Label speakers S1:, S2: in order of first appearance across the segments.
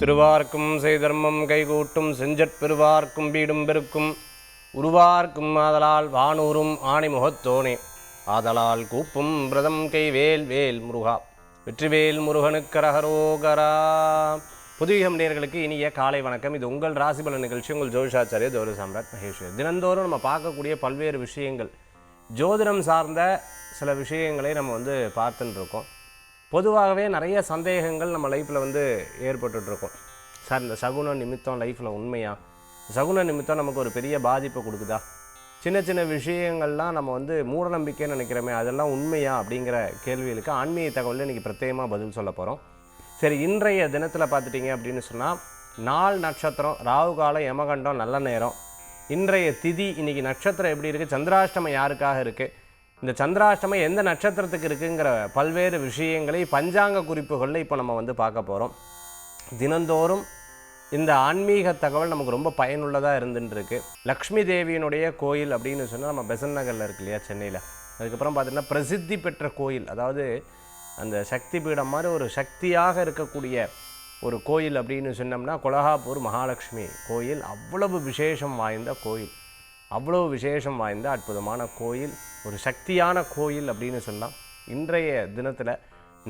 S1: திருவார்க்கும் செய்தர்மம் கைகூட்டும் செஞ்சற் பெருவார்க்கும் வீடும் பெருக்கும் உருவார்க்கும் ஆதலால் வானூரும் ஆணி முகத்தோனே ஆதலால் கூப்பும் பிரதம் கைவேல் வேல் முருகா வெற்றிவேல் முருகனுக்கரகரோகரா. புதுயுகம் நேயர்களுக்கு இனிய காலை வணக்கம். இது உங்கள் ராசிபல நிகழ்ச்சி. உங்கள் ஜோதிஷாச்சாரிய ஜோதி சாம்ராட் மகேஸ்வர். தினந்தோறும் நம்ம பார்க்கக்கூடிய பல்வேறு விஷயங்கள், ஜோதிடம் சார்ந்த சில விஷயங்களை நம்ம பார்த்துட்டு இருக்கோம். பொதுவாகவே நிறைய சந்தேகங்கள் நம்ம லைஃப்பில் ஏற்பட்டுருக்கோம். சார், இந்த சகுன நிமித்தம் லைஃப்பில் உண்மையா? சகுன நிமித்தம் நமக்கு ஒரு பெரிய பாதிப்பை கொடுக்குதா? சின்ன சின்ன விஷயங்கள்லாம் நம்ம மூட நம்பிக்கைன்னு நினைக்கிறோமே, அதெல்லாம் உண்மையா அப்படிங்கிற கேள்விகளுக்கு ஆன்மீக தகவலில் இன்றைக்கி பிரத்யேகமாக பதில் சொல்ல போகிறோம். சரி, இன்றைய தினத்தில் பார்த்துட்டிங்க அப்படின்னு சொன்னால், நாள் நட்சத்திரம், ராகு காலம், யமகண்டம், நல்ல நேரம், இன்றைய திதி, இன்றைக்கி நட்சத்திரம் எப்படி இருக்குது, சந்திராஷ்டமம் யாருக்காக இருக்குது, இந்த சந்திராஷ்டமம் எந்த நட்சத்திரத்துக்கு இருக்குங்கிற பல்வேறு விஷயங்களை பஞ்சாங்க குறிப்புகளில் இப்போ நம்ம பார்க்க போகிறோம். தினந்தோறும் இந்த ஆன்மீக தகவல் நமக்கு ரொம்ப பயனுள்ளதாக இருந்துருக்கு. லக்ஷ்மி தேவியினுடைய கோயில் அப்படின்னு சொன்னால் நம்ம பெசன் நகரில் இருக்கு இல்லையா, சென்னையில். அதுக்கப்புறம் பார்த்திங்கன்னா பிரசித்தி பெற்ற கோயில், அதாவது அந்த சக்தி பீடம் மாதிரி ஒரு சக்தியாக இருக்கக்கூடிய ஒரு கோயில் அப்படின்னு சொன்னோம்னா கொலகாப்பூர் மகாலட்சுமி கோயில். அவ்வளவு விசேஷம் வாய்ந்த கோயில், அவ்வளவு விசேஷம் வாய்ந்த அற்புதமான கோயில், ஒரு சக்தியான கோயில் அப்படின்னு சொல்லலாம். இன்றைய தினத்தில்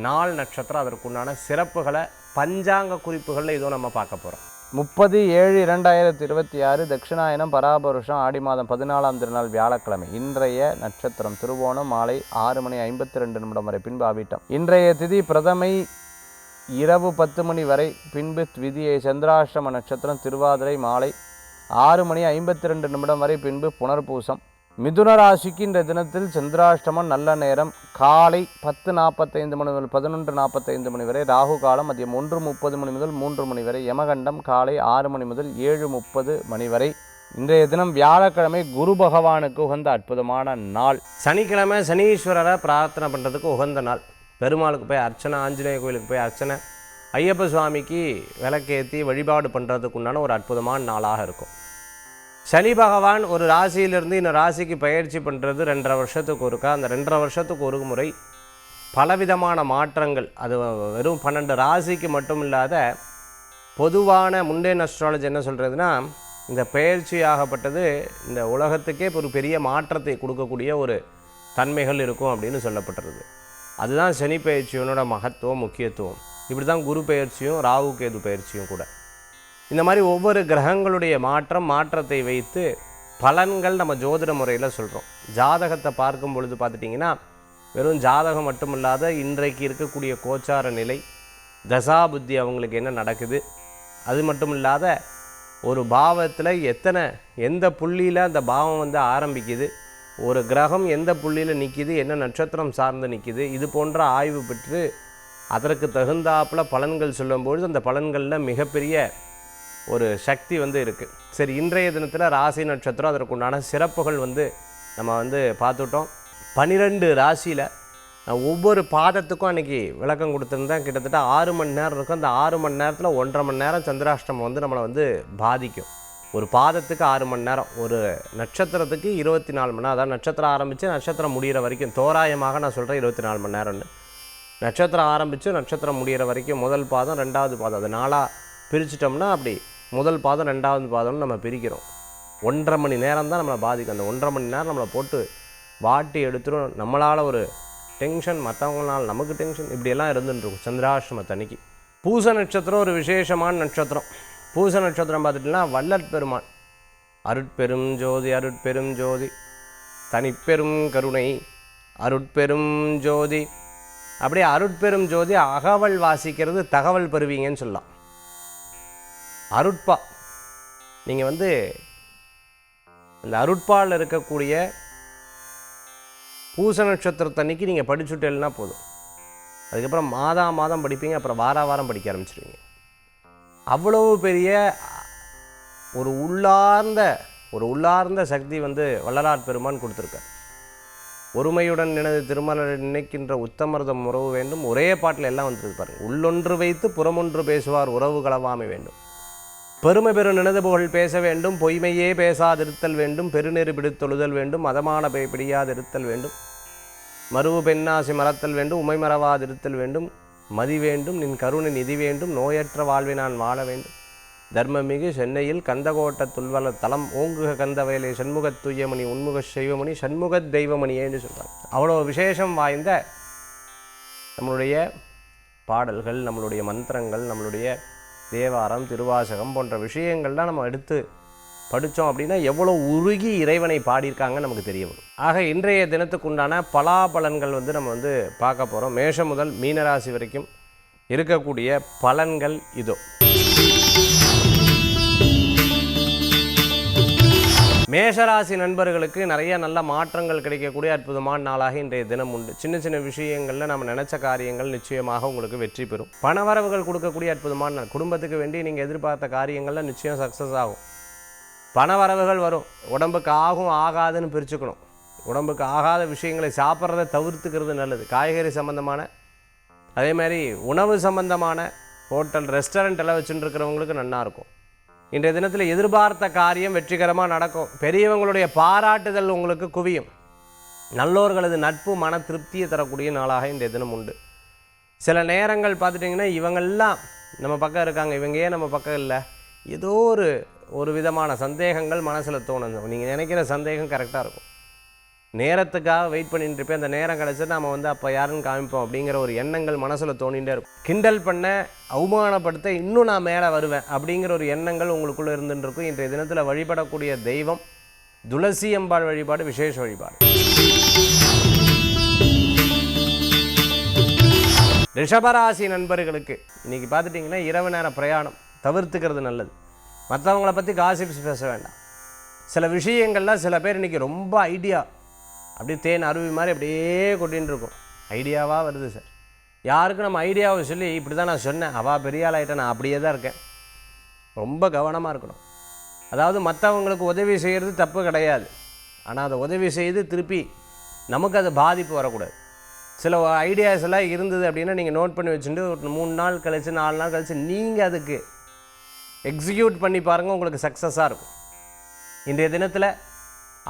S1: நாள் நட்சத்திரம், அதற்குண்டான சிறப்புகளை பஞ்சாங்க குறிப்புகளில் இதோ நம்ம பார்க்க போகிறோம்.
S2: 30/7/2026 தட்சிணாயனம் பராபருஷம் ஆடி மாதம் 14ஆம் திருநாள் வியாழக்கிழமை. இன்றைய நட்சத்திரம் திருவோணம், மாலை 6:52 வரை, பின்பு அவிட்டம். இன்றைய திதி பிரதமை இரவு 10 மணி வரை, பின்பு த்விதியை. சந்திராஷ்டம நட்சத்திரம் திருவாதிரை, மாலை 6:52 வரை, பின்பு புனர்பூசம். மிதுன ராசிக்கு இந்த தினத்தில் சந்திராஷ்டமம் நல்ல நேரம் காலை 10:45 முதல் 11:45 வரை, ராகு காலம் மதியம் 1:30 முதல் 3 வரை, யமகண்டம் காலை 6 முதல் 7:30 வரை. இன்றைய தினம் வியாழக்கிழமை, குரு பகவானுக்கு உகந்த அற்புதமான நாள்.
S1: சனிக்கிழமை சனீஸ்வரரை பிரார்த்தனை பண்ணுறதுக்கு உகந்த நாள். பெருமாளுக்கு போய் அர்ச்சனை, ஆஞ்சநேய கோயிலுக்கு போய் அர்ச்சனை, ஐயப்ப சுவாமிக்கு விளக்கேற்றி வழிபாடு பண்ணுறதுக்கு உண்டான ஒரு அற்புதமான நாளாக இருக்கும். சனி பகவான் ஒரு ராசியிலிருந்து இன்னொரு ராசிக்கு பயிற்சி பண்ணுறது 2.5 வருஷத்துக்கு ஒருக்கா. அந்த 2.5 வருஷத்துக்கு ஒரு முறை பலவிதமான மாற்றங்கள். அது வெறும் 12 ராசிக்கு மட்டும் இல்லாத பொதுவான முண்டேன் அஸ்ட்ராலஜி என்ன சொல்கிறதுனா, இந்த பயிற்சியாகப்பட்டது இந்த உலகத்துக்கே ஒரு பெரிய மாற்றத்தை கொடுக்கக்கூடிய ஒரு தன்மைகள் இருக்கும் அப்படின்னு சொல்லப்பட்டுருது. அதுதான் சனி பயிற்சியோட மகத்துவம், முக்கியத்துவம். இப்படி தான் குரு பயிற்சியும் ராகு கேது பயிற்சியும் கூட. இந்த மாதிரி ஒவ்வொரு கிரகங்களுடைய மாற்றத்தை வைத்து பலன்கள் நம்ம ஜோதிட முறையில் சொல்கிறோம். ஜாதகத்தை பார்க்கும் பொழுது பார்த்துட்டிங்கன்னா, வெறும் ஜாதகம் மட்டும் இல்லாத இன்றைக்கு இருக்கக்கூடிய கோச்சார நிலை, தசாபுத்தி, அவங்களுக்கு என்ன நடக்குது, அது மட்டும் இல்லாத ஒரு பாவத்தில் எந்த புள்ளியில் அந்த பாவம் ஆரம்பிக்குது, ஒரு கிரகம் எந்த புள்ளியில் நிற்கிது, என்ன நட்சத்திரம் சார்ந்து நிற்கிது, இது போன்ற ஆய்வு பெற்று அதற்கு தகுந்தாப்பில் பலன்கள் சொல்லும்பொழுது அந்த பலன்களில் மிகப்பெரிய ஒரு சக்தி இருக்குது. சரி, இன்றைய தினத்தில் ராசி நட்சத்திரம், அதற்குண்டான சிறப்புகள் நம்ம பார்த்துட்டோம். 12 ராசியில் ஒவ்வொரு பாதத்துக்கும் அன்றைக்கி விளக்கம் கொடுத்துருந்தேன். கிட்டத்தட்ட 6 மணி நேரம் இருக்கும். அந்த 6 மணி நேரத்தில் 1.5 மணி நேரம் சந்திராஷ்டமம் நம்மளை பாதிக்கும். ஒரு பாதத்துக்கு 6 மணி நேரம், ஒரு நட்சத்திரத்துக்கு 24 மணி நேரம். அதாவது நட்சத்திரம் ஆரம்பித்து நட்சத்திரம் முடிகிற வரைக்கும், தோராயமாக நான் சொல்கிறேன் 24 மணி நேரம்னு. நட்சத்திரம் ஆரம்பித்து நட்சத்திரம் முடிகிற வரைக்கும் முதல் பாதம், 2வது பாதம், அது 4ஆக பிரிச்சிட்டோம்னா அப்படி முதல் பாதம் 2வது பாதம்னு நம்ம பிரிக்கிறோம். 1.5 மணி நேரம் தான் நம்மளை பாதிக்கும். அந்த 1.5 மணி நேரம் நம்மளை போட்டு வாட்டி எடுத்துரும். நம்மளால் ஒரு டென்ஷன், மற்றவங்களால் நமக்கு டென்ஷன், இப்படியெல்லாம் இருந்துட்டுருக்கும் சந்திராஷ்டமத்தன்னைக்கு. பூச நட்சத்திரம் ஒரு விசேஷமான நட்சத்திரம். பூச நட்சத்திரம் பார்த்துட்டிங்கன்னா வள்ளற் பெருமான், அருட்பெரும் ஜோதி அருட்பெரும் ஜோதி தனிப்பெரும் கருணை அருட்பெரும் ஜோதி. அப்படியே அருட்பெரும் ஜோதி, அகவல் வாசிக்கிறது தகவல் பெறுவீங்கன்னு சொல்லலாம். அருட்பா, நீங்கள் அந்த அருட்பாவில் இருக்கக்கூடிய பூச நட்சத்திரத்தன்னைக்கு நீங்கள் படிச்சுட்டேன்னா போதும். அதுக்கப்புறம் மாதம் படிப்பீங்க, அப்புறம் வாரம் படிக்க ஆரம்பிச்சிடுவீங்க. அவ்வளவு பெரிய ஒரு உள்ளார்ந்த சக்தி வள்ளலார் பெருமான் கொடுத்துருக்கார். ஒருமையுடன் எனது திருமலரை நினைக்கின்ற உத்தமர்தம் உறவு வேண்டும். ஒரே பாட்டில் எல்லாம் வந்துருக்கு பாருங்கள். உள்ளொன்று வைத்து புறமொன்று பேசுவார், உறவு களவாமை வேண்டும். பெருமை பெரு நினது புகழ் பேச வேண்டும், பொய்மையே பேசாதிருத்தல் வேண்டும், பெருநெறி பிடித்தொழுதல் வேண்டும், மதமான பிடியாதிருத்தல் வேண்டும், மருவு பெண்ணாசி மறத்தல் வேண்டும், உமை மறவாதிருத்தல் வேண்டும், மதி வேண்டும் நின் கருணை நிதி வேண்டும் நோயற்ற வாழ்வை நான் வாழ வேண்டும் தர்மமிகு சென்னையில் கந்தகோட்ட துல்வல தலம் ஓங்குக கந்தவயலே சண்முகத் துய்யமணி உன்முக செய்வமணி சண்முகத் தெய்வமணியேன்னு சொல்கிறாங்க. அவ்வளோ விசேஷம் வாய்ந்த நம்மளுடைய பாடல்கள், நம்மளுடைய மந்திரங்கள், நம்மளுடைய தேவாரம், திருவாசகம் போன்ற விஷயங்கள்லாம் நம்ம எடுத்து படித்தோம் அப்படின்னா எவ்வளோ உருகி இறைவனை பாடியிருக்காங்க நமக்கு தெரிய வரும். ஆக இன்றைய தினத்துக்குண்டான பலாபலன்கள் நம்ம பார்க்க போகிறோம். மேஷம் முதல் மீனராசி வரைக்கும் இருக்கக்கூடிய பலன்கள் இதோ. மேஷராசி நண்பர்களுக்கு நிறைய நல்ல மாற்றங்கள் கிடைக்கக்கூடிய அற்புதமான நாளாக இன்றைய தினம் உண்டு. சின்ன சின்ன விஷயங்களில் நம்ம நினச்ச காரியங்கள் நிச்சயமாக உங்களுக்கு வெற்றி பெறும். பணவரவுகள் கொடுக்கக்கூடிய அற்புதமான நாள். குடும்பத்துக்கு வேண்டி நீங்கள் எதிர்பார்த்த காரியங்களில் நிச்சயம் சக்ஸஸ் ஆகும். பணவரவுகள் வரும். உடம்புக்கு ஆகும் ஆகாதுன்னு பிரிச்சுக்கணும். உடம்புக்கு ஆகாத விஷயங்களை சாப்பிட்றத தவிர்த்துக்கிறது நல்லது. காய்கறி சம்மந்தமான, அதே மாதிரி உணவு சம்பந்தமான ஹோட்டல் ரெஸ்டாரண்ட் எல்லாம் வச்சுட்டு இருக்கிறவங்களுக்கு நல்லாயிருக்கும். இன்றைய தினத்தில் எதிர்பார்த்த காரியம் வெற்றிகரமாக நடக்கும். பெரியவங்களுடைய பாராட்டுதல் உங்களுக்கு குவியும். நல்லோர்களது நட்பு மன திருப்தியை தரக்கூடிய நாளாக இன்றைய தினம் உண்டு. சில நேரங்கள் பார்த்துட்டிங்கன்னா இவங்கெல்லாம் நம்ம பக்கம் இருக்காங்க, இவங்க ஏன் நம்ம பக்கம் இல்லை, ஏதோ ஒரு விதமான சந்தேகங்கள் மனசில் தோணும். நீங்கள் நினைக்கிற சந்தேகம் கரெக்டாக இருக்கும். நேரத்துக்காக வெயிட் பண்ணிட்டு இருப்பேன், அந்த நேரம் கிடச்சி நம்ம அப்போ யாருன்னு காமிப்போம் அப்படிங்கிற ஒரு எண்ணங்கள் மனசில் தோணிகிட்டே இருக்கும். கிண்டல் பண்ண, அவமானப்படுத்த இன்னும் நான் மேலே வருவேன் அப்படிங்கிற ஒரு எண்ணங்கள் உங்களுக்குள்ளே இருந்துட்டு இருக்கும். இன்றைய தினத்தில் வழிபடக்கூடிய தெய்வம் துளசி அம்பாள் வழிபாடு விசேஷ வழிபாடு. ரிஷபராசி நண்பர்களுக்கு இன்றைக்கி பார்த்துட்டிங்கன்னா இரவு நேர பிரயாணம் தவிர்த்துக்கிறது நல்லது. மற்றவங்கள பற்றி காசிப்ஸ் பேச வேண்டாம். சில விஷயங்கள்லாம் சில பேர் இன்றைக்கி ரொம்ப ஐடியா அப்படியே தேன் அருவி மாதிரி அப்படியே கொட்டின்னு இருக்கும். ஐடியாவாக வருது சார். யாருக்கும் நம்ம ஐடியாவை சொல்லி இப்படி தான் நான் சொன்னேன், அவள் பெரிய ஆள் ஆகிட்டேன், நான் அப்படியே தான் இருக்கேன். ரொம்ப கவனமாக இருக்கணும். அதாவது மற்றவங்களுக்கு உதவி செய்கிறது தப்பு கிடையாது. ஆனால் அதை உதவி செய்து திருப்பி நமக்கு அது பாதிப்பு வரக்கூடாது. சில ஐடியாஸ் எல்லாம் இருந்தது அப்படின்னா நீங்கள் நோட் பண்ணி வச்சுட்டு ஒரு 3 நாள் கழித்து 4 நாள் கழித்து நீங்கள் அதுக்கு எக்ஸிக்யூட் பண்ணி பாருங்கள், உங்களுக்கு சக்ஸஸாக இருக்கும். இன்றைய தினத்தில்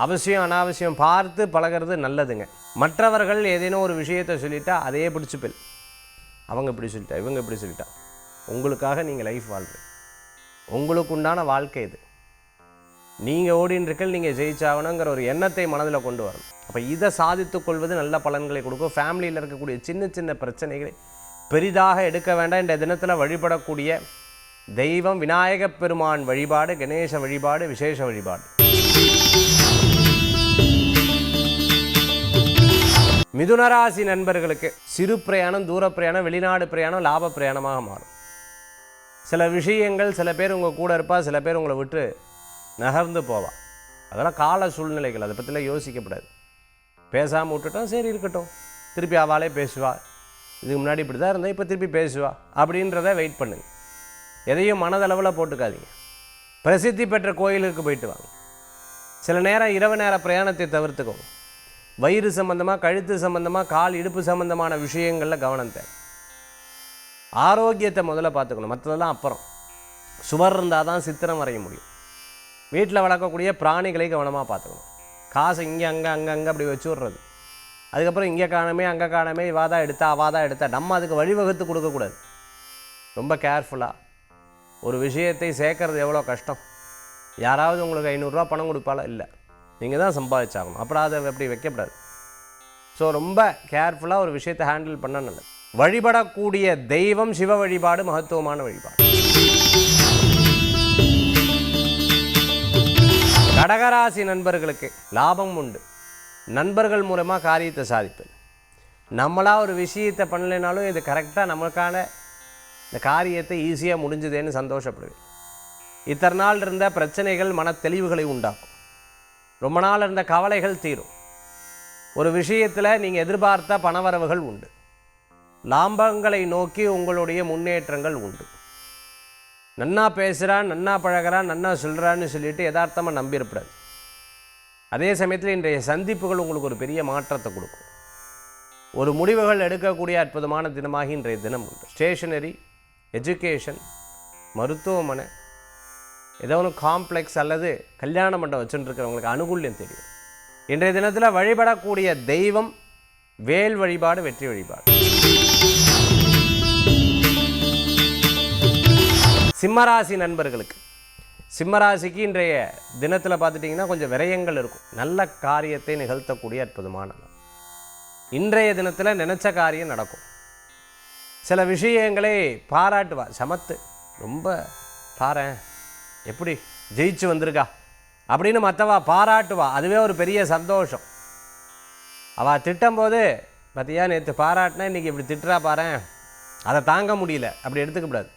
S1: அவசியம் அனாவசியம் பார்த்து பழகிறது நல்லதுங்க. மற்றவர்கள் ஏதேனும் ஒரு விஷயத்தை சொல்லிட்டா அதையே பிடிச்சிப்பில், அவங்க இப்படி சொல்லிட்டா இவங்க இப்படி சொல்லிட்டா. உங்களுக்காக நீங்கள் லைஃப் வாழ்றது, உங்களுக்கு உண்டான வாழ்க்கை இது. நீங்கள் ஓடின்றிருக்கல், நீங்கள் ஜெயிச்சாகணுங்கிற ஒரு எண்ணத்தை மனதில் கொண்டு வரணும். அப்போ இதை சாதித்து கொள்வது நல்ல பலன்களை கொடுக்கும். ஃபேமிலியில் இருக்கக்கூடிய சின்ன சின்ன பிரச்சனைகளை பெரிதாக எடுக்க வேண்டாம். இந்த தினத்தில் வழிபடக்கூடிய தெய்வம் விநாயகப் பெருமான் வழிபாடு, கணேச வழிபாடு, விசேஷ வழிபாடு. மிதுனராசி நண்பர்களுக்கு சிறு பிரயாணம், தூர பிரயாணம், வெளிநாடு பிரயாணம் லாப பிரயாணமாக மாறும். சில விஷயங்கள், சில பேர் உங்கள் கூட இருப்பா, சில பேர் உங்களை விட்டு நகர்ந்து போவா. அதெல்லாம் கால சூழ்நிலைகள், அதை பற்றிலாம் யோசிக்கப்படாது. பேசாமல் விட்டுட்டோம், சரி இருக்கட்டும், திருப்பி அவளே பேசுவா, இதுக்கு முன்னாடி இப்படி தான் இருந்தால் இப்போ திருப்பி பேசுவா அப்படின்றத வெயிட் பண்ணுங்க. எதையும் மனதளவில் போட்டுக்காதீங்க. பிரசித்தி பெற்ற கோயிலுக்கு போயிட்டு வாங்க. சில நேரம் இரவு நேர பிரயாணத்தை தவிர்த்துக்கோங்க. வயிறு சம்பந்தமாக, கழுத்து சம்பந்தமாக, கால் இடுப்பு சம்பந்தமான விஷயங்களில் கவனம் தேவை. ஆரோக்கியத்தை முதல்ல பார்த்துக்கணும், மற்றதெல்லாம் அப்புறம். சுவர் இருந்தால் தான் சித்திரம் வரைய முடியும். வீட்டில் வளர்க்கக்கூடிய பிராணிகளை கவனமாக பார்த்துக்கணும். காசை இங்கே அங்கே அப்படி வச்சு விட்றது, அதுக்கப்புறம் இங்கே காணமே அங்கே காணமே, இவாதான் எடுத்தா அவாதான் எடுத்தா, நம்ம அதுக்கு வழிவகுத்து கொடுக்கக்கூடாது. ரொம்ப கேர்ஃபுல்லாக ஒரு விஷயத்தை சேர்க்கறது எவ்வளோ கஷ்டம். யாராவது உங்களுக்கு 500 ரூபா பணம் கொடுப்பால, இல்லை, நீங்கள் தான் சம்பாதிச்சாகணும். அப்புறம் அதை அப்படி வைக்கப்படாது. ஸோ ரொம்ப கேர்ஃபுல்லாக ஒரு விஷயத்தை ஹேண்டில் பண்ண நல்லது. வழிபடக்கூடிய தெய்வம் சிவ வழிபாடு, மகத்துவமான வழிபாடு. கடகராசி நண்பர்களுக்கு லாபம் உண்டு. நண்பர்கள் மூலமாக காரியத்தை சாதிப்பது. நம்மளாக ஒரு விஷயத்தை பண்ணலைனாலும் இது கரெக்டாக நமக்கான இந்த காரியத்தை ஈஸியாக முடிஞ்சதேன்னு சந்தோஷப்படுவேன். இத்தனை நாள் இருந்த பிரச்சனைகள் மன தெளிவுகளை உண்டாக்கும். ரொம்ப நாள் இருந்த கவலைகள் தீரும். ஒரு விஷயத்தில் நீங்கள் எதிர்பார்த்த பணவரவுகள் உண்டு. லாபங்களை நோக்கி உங்களுடைய முன்னேற்றங்கள் உண்டு. நன்னா பேசுகிறான், நன்னா பழகிறான், நன்னா சொல்கிறான்னு சொல்லிட்டு யதார்த்தமாக நம்பியிருப்படாது. அதே சமயத்தில் இன்றைய சந்திப்புகள் உங்களுக்கு ஒரு பெரிய மாற்றத்தை கொடுக்கும். ஒரு முடிவுகள் எடுக்கக்கூடிய அற்புதமான தினமாக இன்றைய தினம் உண்டு. ஸ்டேஷனரி, எஜுகேஷன், மருத்துவமனை, ஏதோ ஒன்று காம்ப்ளெக்ஸ் அல்லது கல்யாண மண்டபம் வச்சுருக்கிறவங்களுக்கு அனுகூல்யம் தெரியும். இன்றைய தினத்தில் வழிபடக்கூடிய தெய்வம் வேல் வழிபாடு, வெற்றி வழிபாடு. சிம்மராசி நண்பர்களுக்கு, சிம்மராசிக்கு இன்றைய தினத்தில் பார்த்துட்டிங்கன்னா கொஞ்சம் விரயங்கள் இருக்கும். நல்ல காரியத்தை நிகழ்த்தக்கூடிய அற்புதமான நாள். இன்றைய தினத்தில் நினச்ச காரியம் நடக்கும். சில விஷயங்களை பாராட்டுவா, சமத்து, ரொம்ப பாரேன் எப்படி ஜெயிச்சு வந்திருக்கா அப்படின்னு மற்றவா பாராட்டுவா. அதுவே ஒரு பெரிய சந்தோஷம். அவள் திட்டும்போது பார்த்தியா நேற்று பாராட்டினா இன்றைக்கி இப்படி திட்டுறா பாரேன், அதை தாங்க முடியல அப்படி எடுத்துக்கப்படாது.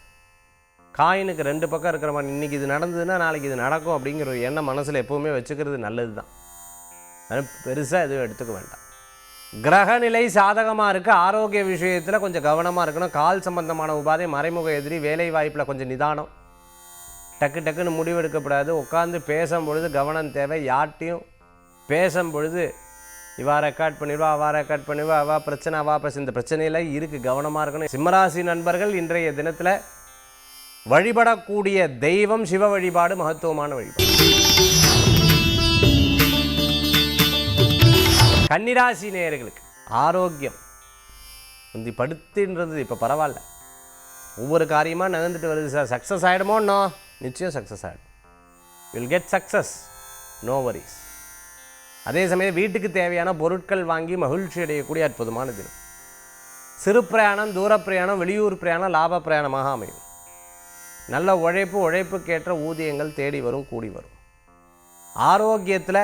S1: காயினுக்கு 2 பக்கம் இருக்கிற மாதிரி இன்றைக்கி இது நடந்ததுன்னா நாளைக்கு இது நடக்கும் அப்படிங்கிற ஒரு எண்ணம் மனசில் எப்போவுமே வச்சுக்கிறது நல்லது தான். அது பெருசாக எதுவும் எடுத்துக்க வேண்டாம். கிரகநிலை சாதகமாக இருக்குது. ஆரோக்கிய விஷயத்தில் கொஞ்சம் கவனமாக இருக்கணும். கால் சம்பந்தமான உபாதை, மறைமுக எதிரி, வேலை வாய்ப்பில் கொஞ்சம் நிதானம். டக்கு டக்குன்னு முடிவெடுக்கப்படாது. உட்காந்து பேசும்பொழுது கவனம் தேவை. யார்ட்டையும் பேசும்பொழுது இவா ரெக்கார்ட் பண்ணிடுவா, அவா ரெக்கார்ட் பண்ணிடுவா, அவா பிரச்சனை, அவா பிரச்சனை, இந்த பிரச்சனையில் இருக்குது, கவனமாக இருக்கணும். சிம்மராசி நண்பர்கள் இன்றைய தினத்தில் வழிபடக்கூடிய தெய்வம் சிவ வழிபாடு, மகத்துவமான வழிபாடு. கன்னிராசி நேயர்களுக்கு ஆரோக்கியம் முந்தி படுத்துன்றது இப்போ பரவாயில்ல. ஒவ்வொரு காரியமாக நகர்ந்துட்டு வருது சார். சக்ஸஸ் ஆகிடுமோன்னோ, நிச்சயம் சக்ஸஸ் ஆகிடும். Will get success, no worries. அதே சமயம் வீட்டுக்கு தேவையான பொருட்கள் வாங்கி மகிழ்ச்சி அடையக்கூடிய அற்புதமான தினம். சிறு பிரயாணம், தூர பிரயாணம், வெளியூர் பிரயாணம் லாப பிரயாணமாக அமையும். நல்ல உழைப்புக்கேற்ற ஊதியங்கள் தேடி வரும், கூடி வரும். ஆரோக்கியத்தில்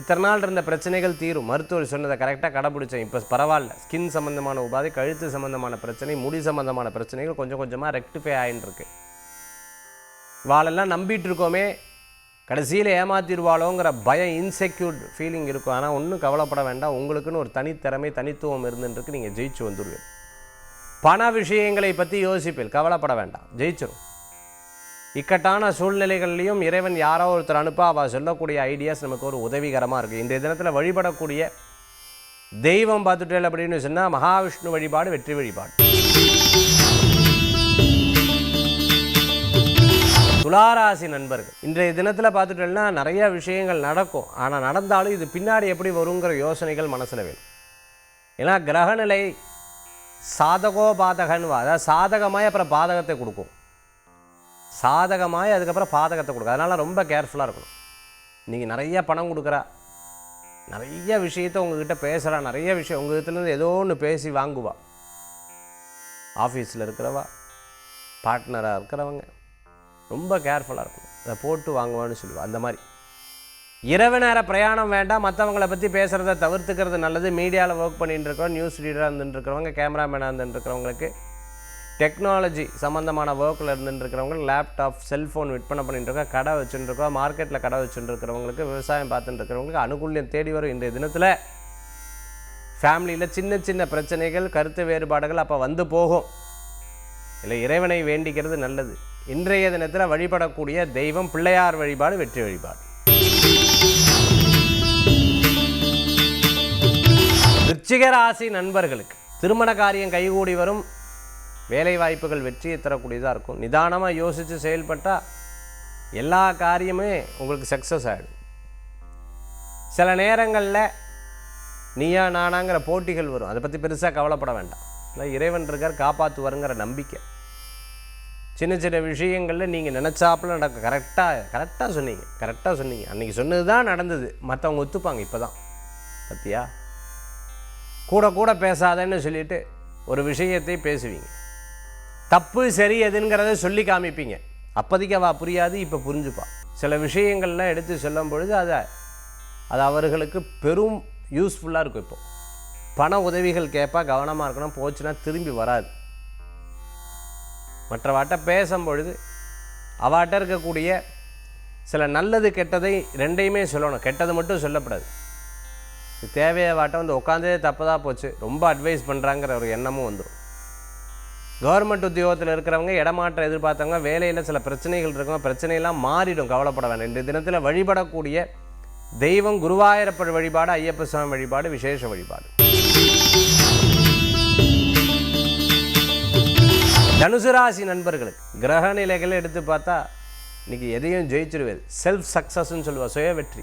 S1: இத்தனை நாள் இருந்த பிரச்சனைகள் தீரும். மருத்துவர் சொன்னதை கரெக்டாக கடைப்பிடிச்சேன், இப்போ பரவாயில்ல. ஸ்கின் சம்மந்தமான உபாதை, கழுத்து சம்மந்தமான பிரச்சனை, முடி சம்மந்தமான பிரச்சனைகள் கொஞ்சம் கொஞ்சமாக ரெக்டிஃபை ஆகின்னு இருக்கு. வாளெல்லாம் நம்பிட்டு இருக்கோமே, கடைசியில் ஏமாத்திடுவாளோங்கிற பயம், இன்செக்யூர்ட் ஃபீலிங் இருக்கும். ஆனால் ஒன்றும் கவலைப்பட வேண்டாம். உங்களுக்குன்னு ஒரு தனித்திறமை, தனித்துவம் இருந்துருக்கு. நீங்கள் ஜெயிச்சு வந்துடுவீங்க. பண விஷயங்களை பற்றி யோசிப்பீர்கள், கவலைப்பட வேண்டாம், ஜெயிச்சிடும். இக்கட்டான சூழ்நிலைகள்லையும் இறைவன் யாரோ ஒருத்தர் அனுப்ப அவள் சொல்லக்கூடிய ஐடியாஸ் நமக்கு ஒரு உதவிகரமாக இருக்குது. இன்றைய தினத்தில் வழிபடக்கூடிய தெய்வம் பார்த்துட்டேன் அப்படின்னு சொன்னால் மகாவிஷ்ணு வழிபாடு, வெற்றி வழிபாடு. துளாராசி நண்பர்கள் இன்றைய தினத்தில் பார்த்துட்டேன்னா நிறைய விஷயங்கள் நடக்கும். ஆனால் நடந்தாலும் இது பின்னாடி எப்படி வருங்கிற யோசனைகள் மனசில் வேணும். ஏன்னா கிரகநிலை சாதகோ பாதகன்னு, அதாவது சாதகமாய் அப்புறம் பாதகத்தை கொடுக்கும், சாதகமாய் அதுக்கப்புறம் பாதகத்தை கொடுக்கும். அதனால் ரொம்ப கேர்ஃபுல்லாக இருக்கணும். நீங்கள் நிறைய பணம் கொடுக்குறா, நிறைய விஷயத்தை உங்ககிட்ட பேசுகிறா, நிறைய விஷயம் உங்கள் இடத்துலேருந்து ஏதோ ஒன்று பேசி வாங்குவா. ஆஃபீஸில் இருக்கிறவா, பார்ட்னராக இருக்கிறவங்க ரொம்ப கேர்ஃபுல்லாக இருக்கணும். அதை போட்டு வாங்குவான்னு சொல்லுவாள். அந்த மாதிரி இரவு நேர பிரயாணம் வேண்டாம். மற்றவங்களை பற்றி பேசுகிறத தவிர்த்துக்கிறது நல்லது. மீடியாவில் ஒர்க் பண்ணிட்டு இருக்கிறோம், நியூஸ் ரீடராக இருந்துட்டுருக்கிறவங்க, கேமராமேனாக இருந்துட்டுருக்கிறவங்களுக்கு, டெக்னாலஜி சம்மந்தமான ஒர்க்கில் இருந்துட்டுருக்கிறவங்க, லேப்டாப், செல்ஃபோன் விற்பனை பண்ணிட்டுருக்கோம், கடை வச்சுட்டுருக்கோம், மார்க்கெட்டில் கடை வச்சுட்டுருக்கிறவங்களுக்கு, விவசாயம் பார்த்துட்டு இருக்கிறவங்களுக்கு அனுகூல்யம் தேடி வரும். இன்றைய தினத்தில் ஃபேமிலியில் சின்ன சின்ன பிரச்சனைகள், கருத்து வேறுபாடுகள் அப்போ வந்து போகும். இல்லை, இறைவனை வேண்டிக்கிறது நல்லது. இன்றைய தினத்தில் வழிபடக்கூடிய தெய்வம் பிள்ளையார் வழிபாடு, வெற்றி வழிபாடு. விருச்சிக ராசி நண்பர்களுக்கு திருமண காரியம் கைகூடி வரும். வேலை வாய்ப்புகள் வெற்றியை தரக்கூடியதாக இருக்கும். நிதானமாக யோசித்து செயல்பட்டால் எல்லா காரியமே உங்களுக்கு சக்ஸஸ் ஆகிடும். சில நேரங்களில் நீயா நானாங்கிற போட்டிகள் வரும். அதை பற்றி பெருசாக கவலைப்பட வேண்டாம். இல்லை, இறைவன் இருக்கார், காப்பாற்றுவாருங்கிற நம்பிக்கை. சின்ன சின்ன விஷயங்களில் நீங்கள் நினச்சாப்புல நடக்க கரெக்டாக சொன்னீங்க. அன்றைக்கி சொன்னது தான் நடந்தது. மற்றவங்க ஒத்துப்பாங்க. இப்போ தான் பத்தியா கூட பேசாதேன்னு சொல்லிவிட்டு ஒரு விஷயத்தை பேசுவீங்க. தப்பு சரி எதுங்கிறத சொல்லி காமிப்பீங்க. அப்போதைக்கு அவள் புரியாது, இப்போ புரிஞ்சுப்பா. சில விஷயங்கள்லாம் எடுத்து சொல்லும் பொழுது அது அவர்களுக்கு பெரும் யூஸ்ஃபுல்லாக இருக்கும். இப்போது பண உதவிகள் கேட்பா, கவனமாக இருக்கணும். போச்சுன்னா திரும்பி வராது. மற்றவாட்ட பேசும்பொழுது அவாட்ட இருக்கக்கூடிய சில நல்லது கெட்டதை ரெண்டையுமே சொல்லணும். கெட்டது மட்டும் சொல்லப்படாது. தேவையாவாட்ட வந்து உட்காந்தே தப்பதாக போச்சு, ரொம்ப அட்வைஸ் பண்ணுறாங்கிற ஒரு எண்ணமும் வந்துடும். கவர்மெண்ட் உத்தியோகத்தில் இருக்கிறவங்க, இடமாற்றம் எதிர்பார்த்தவங்க, வேலையில் சில பிரச்சனைகள் இருக்கவங்க, பிரச்சனையெல்லாம் மாறிடும், கவலைப்பட வேண்டாம். இந்த தினத்தில் வழிபடக்கூடிய தெய்வம் குருவாயூரப்பர் வழிபாடு, ஐயப்ப சுவாமி வழிபாடு, விசேஷ வழிபாடு. தனுசு ராசி நண்பர்களுக்கு கிரக நிலைகளை எடுத்து பார்த்தா இன்றைக்கி எதையும் ஜெயிச்சிருவேது. செல்ஃப் சக்ஸஸ்ன்னு சொல்லுவாள், சுய வெற்றி.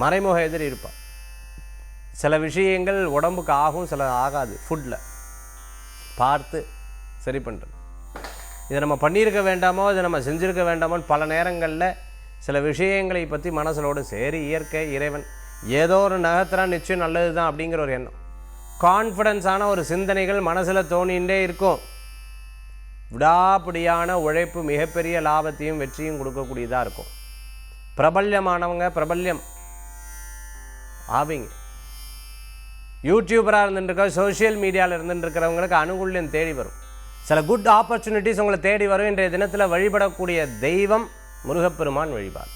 S1: மறைமுக எதிரி இருப்பாள். சில விஷயங்கள் உடம்புக்கு ஆகும், சில ஆகாது. ஃபுட்டில் பார்த்து சரி பண்ணுறது. இதை நம்ம பண்ணியிருக்க வேண்டாமோ, இதை நம்ம செஞ்சுருக்க வேண்டாமோன்னு பல நேரங்களில் சில விஷயங்களை பற்றி மனசிலோடு சரி இயற்கை இறைவன் ஏதோ ஒரு நகர்த்துறான் நிச்சயம் நல்லது தான் அப்படிங்கிற ஒரு எண்ணம், கான்ஃபிடென்ஸான ஒரு சிந்தனைகள் மனசில் தோணிகிட்டே இருக்கும். விடாப்பிடியான உழைப்பு மிகப்பெரிய லாபத்தையும் வெற்றியும் கொடுக்கக்கூடியதாக இருக்கும். பிரபல்யமானவங்க பிரபல்யம் ஆவீங்க. யூடியூபராக இருந்துட்டுருக்க, சோஷியல் மீடியாவில் இருந்துட்டுருக்கிறவங்களுக்கு அனுகூல்யம் தேடி வரும். சில குட் ஆப்பர்ச்சுனிட்டிஸ் உங்களை தேடி வரும். இன்றைய தினத்தில் வழிபடக்கூடிய தெய்வம் முருகப்பெருமான் வழிபாடு.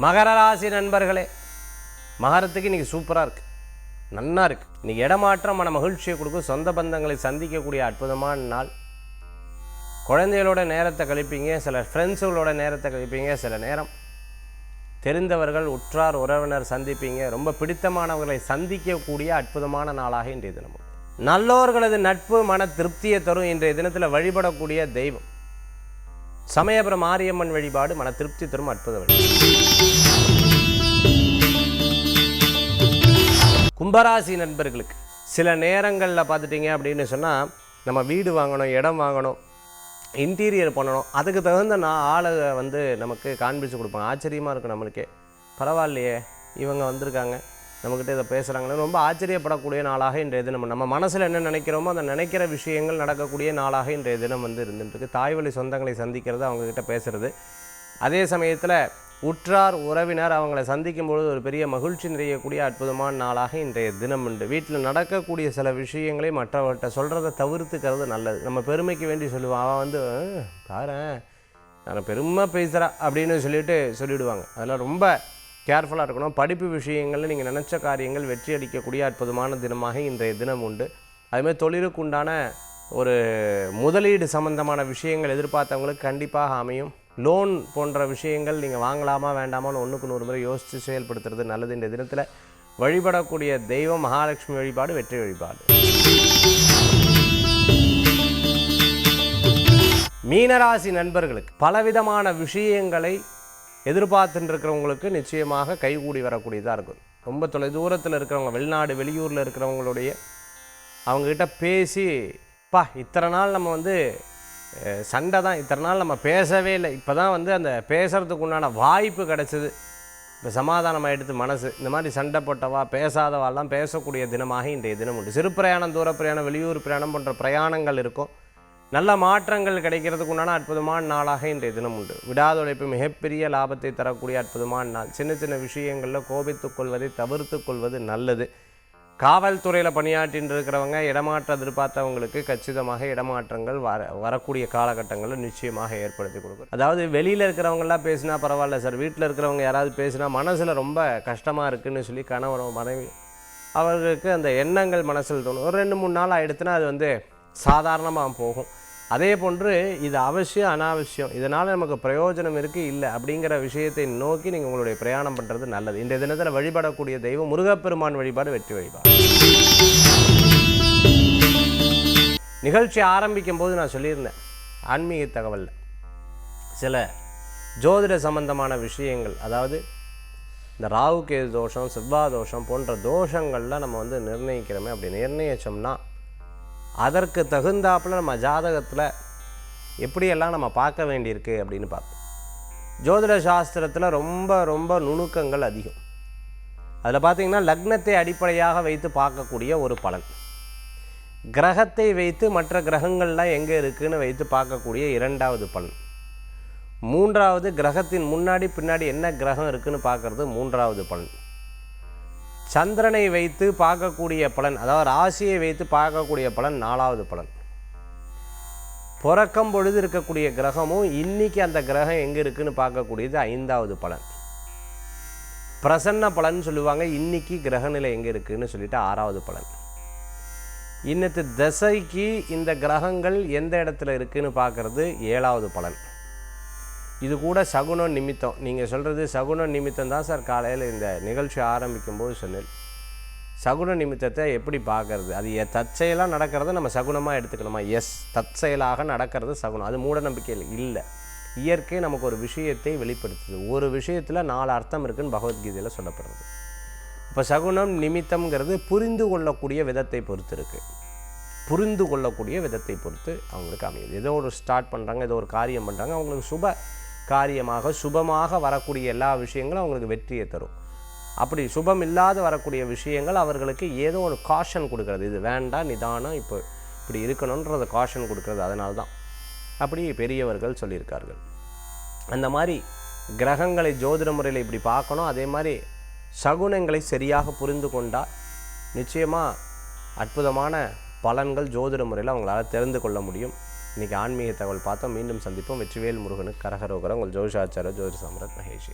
S1: மகர ராசி நண்பர்களே, மகரத்துக்கு இன்றைக்கி சூப்பராக இருக்குது, நன்னா இருக்குது. இன்றைக்கி இடமாற்றம் மன மகிழ்ச்சியை கொடுக்கும். சொந்த பந்தங்களை சந்திக்கக்கூடிய அற்புதமான நாள். குழந்தைகளோட நேரத்தை கழிப்பீங்க, சில ஃப்ரெண்ட்ஸுகளோட நேரத்தை கழிப்பீங்க, சில நேரம் தெரிந்தவர்கள் உற்றார் உறவினர் சந்திப்பீங்க. ரொம்ப பிடித்தமானவர்களை சந்திக்கக்கூடிய அற்புதமான நாளாக இன்றைய தினம். நல்லோர்களது நட்பு மன திருப்தியை தரும். இன்றைய தினத்தில் வழிபடக்கூடிய தெய்வம் சமயபுரம் மாரியம்மன் வழிபாடு மன திருப்தி தரும் அற்புத வழிபாடு. கும்பராசி நண்பர்களுக்கு சில நேரங்களில் பார்த்துட்டிங்க அப்படின்னு சொன்னால், நம்ம வீடு வாங்கணும், இடம் வாங்கணும், இன்டீரியர் பண்ணணும், அதுக்கு தகுந்த ஆளை வந்து நமக்கு காண்பிச்சு கொடுப்பாங்க. ஆச்சரியமாக இருக்கும் நம்மளுக்கே. பரவாயில்லையே இவங்க வந்திருக்காங்க நம்மக்கிட்ட இதை பேசுகிறாங்கன்னு ரொம்ப ஆச்சரியப்படக்கூடிய நாளாக இன்றைய தினம். நம்ம மனசில் என்ன நினைக்கிறோமோ அந்த நினைக்கிற விஷயங்கள் நடக்கக்கூடிய நாளாக இன்றைய தினம் வந்து இருந்துட்டுருக்கு. தாய்வழி சொந்தங்களை சந்திக்கிறது, அவங்கக்கிட்ட பேசுகிறது, அதே சமயத்தில் உற்றார் உறவினர் அவங்கள சந்திக்கும் பொழுது ஒரு பெரிய மகிழ்ச்சி நிறையக்கூடிய அற்புதமான நாளாக இன்றைய தினம் உண்டு. வீட்டில் நடக்கக்கூடிய சில விஷயங்களை மற்றவர்கிட்ட சொல்கிறத தவிர்த்துக்கிறது நல்லது. நம்ம பெருமைக்கு வேண்டி சொல்லுவான், அவன் வந்து பாரேன் நான் பெருமை பேசுகிறா அப்படின்னு சொல்லிவிடுவாங்க. அதெல்லாம் ரொம்ப கேர்ஃபுல்லாக இருக்கணும். படிப்பு விஷயங்களில் நீங்கள் நினச்ச காரியங்கள் வெற்றி அளிக்கக்கூடிய அற்புதமான தினமாக இன்றைய தினம் உண்டு. அதுமாதிரி தொழிலுக்கு உண்டான ஒரு முதலீடு சம்பந்தமான விஷயங்கள் எதிர்பார்த்தவங்களுக்கு கண்டிப்பாக அமையும். லோன் போன்ற விஷயங்கள் நீங்கள் வாங்கலாமா வேண்டாமான்னு 1க்கு 100 முறை யோசித்து செயல்படுத்துறது நல்லது. இந்த தினத்தில் வழிபடக்கூடிய தெய்வம் மகாலட்சுமி வழிபாடு வெற்றி வழிபாடு. மீனராசி நண்பர்களுக்கு பலவிதமான விஷயங்களை எதிர்பார்த்துட்டு இருக்கிறவங்களுக்கு நிச்சயமாக கைகூடி வரக்கூடியதாக இருக்கும். ரொம்ப தொலைதூரத்தில் இருக்கிறவங்க, வெளிநாடு வெளியூரில் இருக்கிறவங்களுடைய அவங்கக்கிட்ட பேசி, இத்தனை நாள் நம்ம வந்து சண்டை தான், இத்தனை நாள் நம்ம பேசவே இல்லை, இப்போ தான் வந்து அந்த பேசுகிறதுக்கு உண்டான வாய்ப்பு கிடச்சிது, இப்போ சமாதானமாக எடுத்து மனசு இந்த மாதிரி சண்டை போட்டவா பேசாதவாலாம் பேசக்கூடிய தினமாக இன்றைய தினம் உண்டு. சிறு பிரயாணம், தூர பிரயாணம், வெளியூர் பிரயாணம் போன்ற பிரயாணங்கள் இருக்கும். நல்ல மாற்றங்கள் கிடைக்கிறதுக்கு உண்டான அற்புதமான நாளாக இன்றைய தினம் உண்டு. விடாத உழைப்பு மிகப்பெரிய லாபத்தை தரக்கூடிய அற்புதமான நாள். சின்ன சின்ன விஷயங்களில் கோபித்துக் கொள்வதை தவிர்த்து கொள்வது நல்லது. காவல்துறையில் பணியாற்றின்னு இருக்கிறவங்க, இடமாற்ற எதிர்பார்த்தவங்களுக்கு கச்சிதமாக இடமாற்றங்கள் வரக்கூடிய காலகட்டங்களில் நிச்சயமாக ஏற்படுத்தி கொடுக்கும். அதாவது வெளியில் இருக்கிறவங்களாம் பேசினா பரவாயில்ல சார், வீட்டில் இருக்கிறவங்க யாராவது பேசினா மனசில் ரொம்ப கஷ்டமாக இருக்குதுன்னு சொல்லி கணவனோ மனைவி அவர்களுக்கு அந்த எண்ணங்கள் மனசில் தோணும். ஒரு 2-3 நாள் ஆகிடுத்துன்னா அது வந்து சாதாரணமாக போகும். அதே போன்று இது அவசியம் அனாவசியம், இதனால் நமக்கு பிரயோஜனம் இருக்குது இல்லை அப்படிங்கிற விஷயத்தை நோக்கி நீங்கள் உங்களுடைய பிரயாணம் பண்ணுறது நல்லது. இன்றைய தினத்தில் வழிபடக்கூடிய தெய்வம் முருகப்பெருமான் வழிபாடு வெற்றி வழிபாடு. நிகழ்ச்சி ஆரம்பிக்கும் போது நான் சொல்லியிருந்தேன், ஆன்மீக தகவலில் சில ஜோதிட சம்பந்தமான விஷயங்கள், அதாவது இந்த ராகு கேது தோஷம், செவ்வாய் தோஷம் போன்ற தோஷங்களில் நம்ம வந்து நிர்ணயிக்கிறோமே, அப்படி நிர்ணயிச்சோம்னா அதற்கு தகுந்தாப்பில் நம்ம ஜாதகத்தில் எப்படியெல்லாம் நம்ம பார்க்க வேண்டியிருக்கு அப்படின்னு பார்ப்போம். ஜோதிட சாஸ்திரத்தில் ரொம்ப ரொம்ப நுணுக்கங்கள் அதிகம். அதில் பார்த்திங்கன்னா லக்னத்தை அடிப்படையாக வைத்து பார்க்கக்கூடிய ஒரு பலன், கிரகத்தை வைத்து மற்ற கிரகங்கள்லாம் எங்கே இருக்குதுன்னு வைத்து பார்க்கக்கூடிய 2வது பலன், 3வது கிரகத்தின் முன்னாடி பின்னாடி என்ன கிரகம் இருக்குதுன்னு பார்க்குறது 3வது பலன், சந்திரனை வைத்து பார்க்கக்கூடிய பலன், அதாவது ராசியை வைத்து பார்க்கக்கூடிய பலன் 4வது பலன், பிறக்கும் பொழுது இருக்கக்கூடிய கிரகமும் இன்றைக்கி அந்த கிரகம் எங்கே இருக்குதுன்னு பார்க்கக்கூடியது 5வது பலன், பிரசன்ன பலன் சொல்லுவாங்க, இன்றைக்கி கிரகநிலை எங்கே இருக்குதுன்னு சொல்லிட்டு 6வது பலன், இன்னத்து தசைக்கு இந்த கிரகங்கள் எந்த இடத்துல இருக்குதுன்னு பார்க்குறது 7வது பலன். இது கூட சகுனம் நிமித்தம், நீங்கள் சொல்கிறது சகுனம் நிமித்தம் தான் சார். காலையில் இந்த நிகழ்ச்சி ஆரம்பிக்கும்போது சொன்னேன், சகுன நிமித்தத்தை எப்படி பார்க்கறது, அது தற்செயலாக நடக்கிறத நம்ம சகுனமாக எடுத்துக்கணுமா? எஸ், தற்செயலாக நடக்கிறது சகுனம், அது மூட நம்பிக்கை இல்லை. இயற்கை நமக்கு ஒரு விஷயத்தை வெளிப்படுத்துது. ஒரு விஷயத்தில் 4 அர்த்தம் இருக்குதுன்னு பகவத்கீதையில் சொல்லப்படுறது. இப்போ சகுனம் நிமித்தம்ங்கிறது புரிந்து கொள்ளக்கூடிய விதத்தை பொறுத்து இருக்குது. புரிந்து கொள்ளக்கூடிய விதத்தை பொறுத்து அவங்களுக்கு அமையுது. ஏதோ ஒரு ஸ்டார்ட் பண்ணுறாங்க, ஏதோ ஒரு காரியம் பண்ணுறாங்க, அவங்களுக்கு சுப காரியமாக சுபமாக வரக்கூடிய எல்லா விஷயங்களும் அவங்களுக்கு வெற்றியை தரும். அப்படி சுபம் இல்லாத வரக்கூடிய விஷயங்கள் அவர்களுக்கு ஏதோ ஒரு காஷன் கொடுக்கறது, இது வேண்டாம், நிதானம், இப்போ இப்படி இருக்கணுன்றத காஷன் கொடுக்கறது. அதனால தான் அப்படி பெரியவர்கள் சொல்லியிருக்கார்கள். அந்த மாதிரி கிரகங்களை ஜோதிட முறையில் இப்படி பார்க்கணும். அதே மாதிரி சகுனங்களை சரியாக புரிந்து கொண்டால் நிச்சயமாக அற்புதமான பலன்கள் ஜோதிட முறையில் அவங்களால தெரிந்து கொள்ள முடியும். இன்றைக்கி ஆன்மீக தகவல் பார்த்தோம். மீண்டும் சந்திப்போம். வெற்றிவேல் முருகனுக்கு கரகரோகரம். உங்கள் ஜோதிஷாச்சார ஜோதிட சம்ராட் மகேஷ்.